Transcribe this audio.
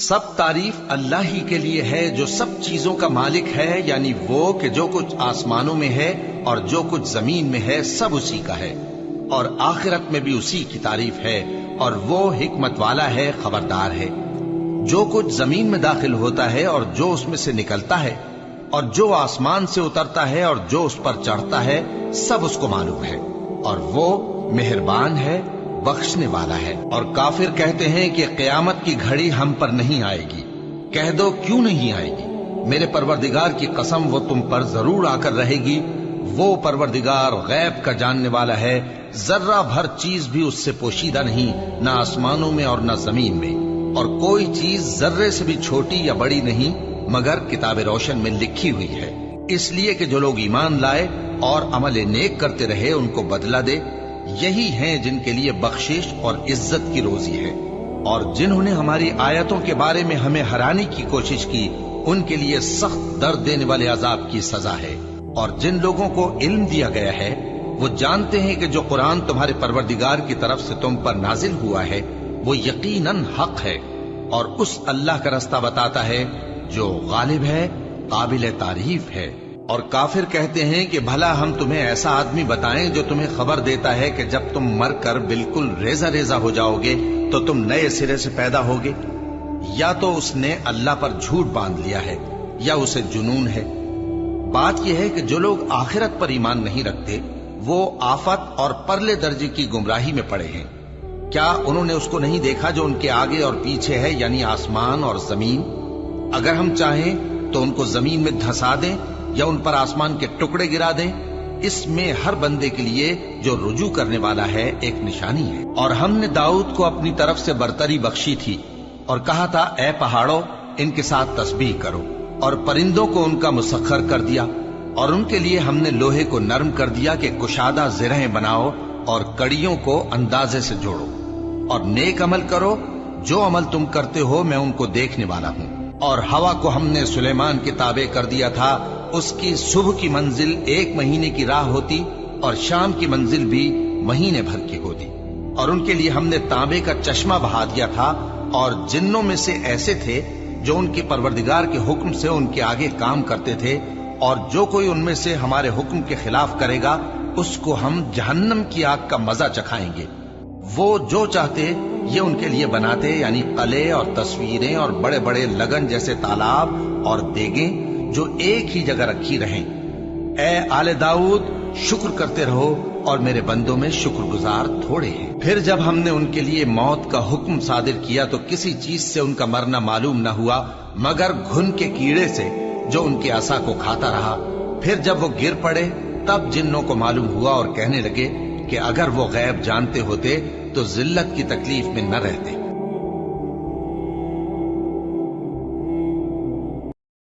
سب تعریف اللہ ہی کے لیے ہے جو سب چیزوں کا مالک ہے، یعنی وہ کہ جو کچھ آسمانوں میں ہے اور جو کچھ زمین میں ہے سب اسی کا ہے، اور آخرت میں بھی اسی کی تعریف ہے، اور وہ حکمت والا ہے، خبردار ہے۔ جو کچھ زمین میں داخل ہوتا ہے اور جو اس میں سے نکلتا ہے، اور جو آسمان سے اترتا ہے اور جو اس پر چڑھتا ہے، سب اس کو معلوم ہے، اور وہ مہربان ہے، بخشنے والا ہے۔ اور کافر کہتے ہیں کہ قیامت کی گھڑی ہم پر نہیں آئے گی۔ کہہ دو کیوں نہیں آئے گی؟ میرے پروردگار کی قسم وہ تم پر ضرور آ کر رہے گی۔ وہ پروردگار غیب کا جاننے والا ہے، ذرہ بھر چیز بھی اس سے پوشیدہ نہیں، نہ آسمانوں میں اور نہ زمین میں، اور کوئی چیز ذرے سے بھی چھوٹی یا بڑی نہیں مگر کتاب روشن میں لکھی ہوئی ہے، اس لیے کہ جو لوگ ایمان لائے اور عمل نیک کرتے رہے ان کو بدلہ دے۔ یہی ہیں جن کے لیے بخشش اور عزت کی روزی ہے، اور جنہوں نے ہماری آیتوں کے بارے میں ہمیں ہرانے کی کوشش کی ان کے لیے سخت درد دینے والے عذاب کی سزا ہے۔ اور جن لوگوں کو علم دیا گیا ہے وہ جانتے ہیں کہ جو قرآن تمہارے پروردگار کی طرف سے تم پر نازل ہوا ہے وہ یقیناً حق ہے، اور اس اللہ کا رستہ بتاتا ہے جو غالب ہے، قابل تعریف ہے۔ اور کافر کہتے ہیں کہ بھلا ہم تمہیں ایسا آدمی بتائیں جو تمہیں خبر دیتا ہے کہ جب تم مر کر بالکل ریزہ ریزہ ہو جاؤ گے تو تم نئے سرے سے پیدا ہوگے؟ یا تو اس نے اللہ پر جھوٹ باندھ لیا ہے یا اسے جنون ہے۔ بات یہ ہے کہ جو لوگ آخرت پر ایمان نہیں رکھتے وہ آفت اور پرلے درجے کی گمراہی میں پڑے ہیں۔ کیا انہوں نے اس کو نہیں دیکھا جو ان کے آگے اور پیچھے ہے، یعنی آسمان اور زمین؟ اگر ہم چاہیں تو ان کو زمین میں دھسا دیں یا ان پر آسمان کے ٹکڑے گرا دیں، اس میں ہر بندے کے لیے جو رجوع کرنے والا ہے ایک نشانی ہے۔ اور ہم نے داؤد کو اپنی طرف سے برتری بخشی تھی اور کہا تھا اے پہاڑوں ان کے ساتھ تسبیح کرو، اور پرندوں کو ان کا مسخر کر دیا، اور ان کے لیے ہم نے لوہے کو نرم کر دیا کہ کشادہ زرہیں بناؤ اور کڑیوں کو اندازے سے جوڑو، اور نیک عمل کرو، جو عمل تم کرتے ہو میں ان کو دیکھنے والا ہوں۔ اور ہوا کو ہم نے سلیمان کے تابع کر دیا تھا، اس کی صبح کی منزل 1 مہینے کی راہ ہوتی اور شام کی منزل بھی مہینے بھر کی ہوتی۔ اور ان کے لیے ہم نے تانبے کا چشمہ بہا دیا تھا، اور جنوں میں سے ایسے تھے جو ان کے پروردگار کے حکم سے ان کے آگے کام کرتے تھے، اور جو کوئی ان میں سے ہمارے حکم کے خلاف کرے گا اس کو ہم جہنم کی آگ کا مزہ چکھائیں گے۔ وہ جو چاہتے یہ ان کے لیے بناتے، یعنی قلعے اور تصویریں اور بڑے بڑے لگن جیسے تالاب اور دیگیں جو ایک ہی جگہ رکھی رہیں۔ اے آل داؤد شکر کرتے رہو، اور میرے بندوں میں شکر گزار تھوڑے ہیں۔ پھر جب ہم نے ان کے لیے موت کا حکم صادر کیا تو کسی چیز سے ان کا مرنا معلوم نہ ہوا مگر گھن کے کیڑے سے جو ان کے عصا کو کھاتا رہا۔ پھر جب وہ گر پڑے تب جنوں کو معلوم ہوا اور کہنے لگے کہ اگر وہ غیب جانتے ہوتے تو ذلت کی تکلیف میں نہ رہتے۔